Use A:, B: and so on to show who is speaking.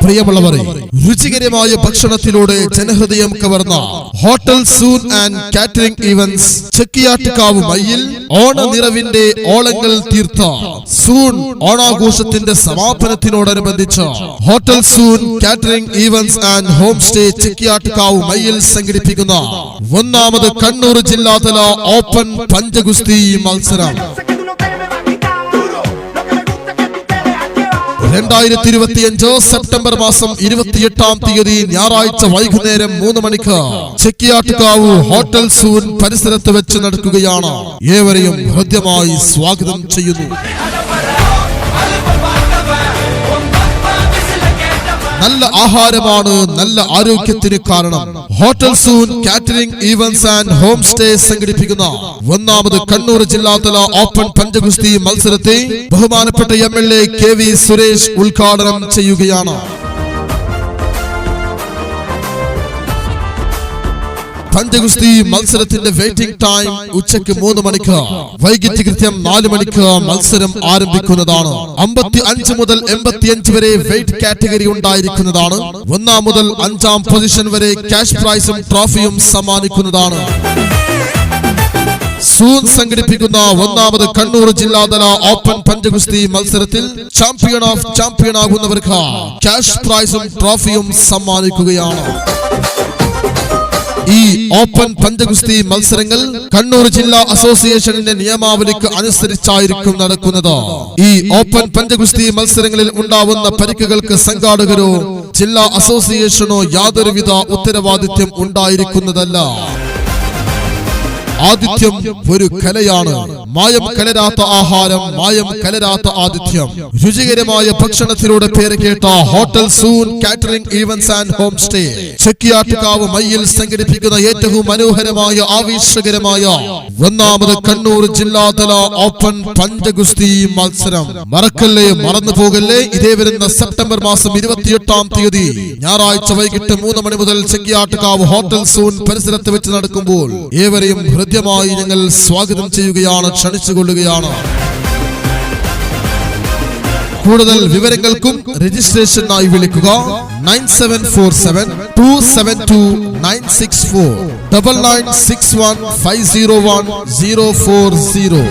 A: പ്രിയമുള്ളവരെ, രുചികരമായ ഭക്ഷണത്തിലൂടെ ജനഹൃദയം കവർന്ന hotel Soon and catering events Chekkiyattukavu Mayyil ഓണ നിറവിന്റെ ഓളങ്ങൾ തീർത്ത സൂൺ ഓണാഘോഷത്തിന്റെ സമാപനത്തിനോടനുബന്ധിച്ച് hotel Soon catering events and home stay Chekkiyattukavu Mayyil സംഘടിപ്പിക്കുന്ന ഒന്നാമത് കണ്ണൂർ ജില്ലാതല ഓപ്പൺ പഞ്ചഗുസ്തി മത്സരം 2025 സെപ്റ്റംബർ മാസം 28-ാം തീയതി ഞായറാഴ്ച വൈകുന്നേരം 3 മണിക്ക് ചെക്കിയാട്ടുകാവ് ഹോട്ടൽ സൂൺ പരിസരത്ത് വെച്ച് നടക്കുകയാണ്. ഏവരെയും ഹൃദ്യമായി സ്വാഗതം ചെയ്യുന്നു. നല്ല ആഹാരമാണ് നല്ല ആരോഗ്യത്തിന് കാരണം. Hotel Soon catering events and home stay സംഘടിപ്പിക്കുന്ന ഒന്നാമത് കണ്ണൂർ ജില്ലാതല ഓപ്പൺ പഞ്ചഗുസ്തി മത്സരത്തെ ബഹുമാനപ്പെട്ട MLA KV സുരേഷ് ഉദ്ഘാടനം ചെയ്യുകയാണ്. പഞ്ചഗുസ്തി മത്സരത്തിന്റെ വെയിറ്റിംഗ് ടൈം ഉച്ചയ്ക്ക് 3 മണിക്ക്. വൈകിട്ട് കൃത്യം 4 മണിക്ക് മത്സരം ആരംഭിക്കുന്നതാണ്. 55 മുതൽ 85 വരെ വെയിറ്റ് കാറ്റഗറി ഉണ്ടായിരിക്കുന്നതാണ്. 1 മുതൽ 5-ാം പൊസിഷൻ വരെ ക്യാഷ് പ്രൈസും ട്രോഫിയും സമ്മാനിക്കുന്നതാണ്. സൂൺ സംഘടിപ്പിക്കുന്ന ഒന്നാമത് കണ്ണൂർ ജില്ലാതല ഓപ്പൺ പഞ്ചഗുസ്തി മത്സരത്തിൽ ചാമ്പ്യൻ ഓഫ് ചാമ്പ്യൻ ആകുന്നവർക്ക് ക്യാഷ് പ്രൈസും ട്രോഫിയും സമ്മാനിക്കുകയാണ്. ഈ ഓപ്പൺ പഞ്ചഗുസ്തി മത്സരങ്ങൾ കണ്ണൂർ ജില്ലാ അസോസിയേഷന്റെ നിയമാവലിക്ക് അനുസരിച്ചായിരിക്കും നടക്കുന്നത്. ഈ ഓപ്പൺ പഞ്ചഗുസ്തി മത്സരങ്ങളിൽ ഉണ്ടാവുന്ന പരിക്കുകൾക്ക് സംഘാടകരോ ജില്ലാ അസോസിയേഷനോ യാതൊരുവിധ ഉത്തരവാദിത്വം ഉണ്ടായിരിക്കുന്നതല്ല. ആതിഥ്യം ഒരു കലയാണ്. മായം കലരാത്ത ആഹാരം, മായം കലരാത്ത ആതിഥ്യം. രുചികരമായ ഭക്ഷണത്തിലൂടെ പേര് കേട്ട hotel Soon catering events and home stay Chekkiyattukavu Mayyil സംഘടിപ്പിക്കുന്ന ഏറ്റവും മനോഹരമായ ആവേശകരമായ ഒന്നാമത് കണ്ണൂർ ജില്ലാതല ഓപ്പൺ പഞ്ചഗുസ്തി മത്സരം മറക്കല്ലേ, മറന്നു പോകല്ലേ. ഇതേ വരുന്ന സെപ്റ്റംബർ മാസം 28-ാം തീയതി ഞായറാഴ്ച വൈകിട്ട് 3 മണി മുതൽ ചെക്കിയാട്ടുകാവ് ഹോട്ടൽ സൂൺ പരിസരത്ത് വെച്ച് നടക്കുമ്പോൾ ഏവരെയും ഹൃദ്യമായി ഞങ്ങൾ സ്വാഗതം ചെയ്യുകയാണ്, ക്ഷണിച്ചുകൊള്ളുകയാണ്. കൂടുതൽ വിവരങ്ങൾക്കും രജിസ്ട്രേഷനായി വിളിക്കുക 9747-272-964 9961501040.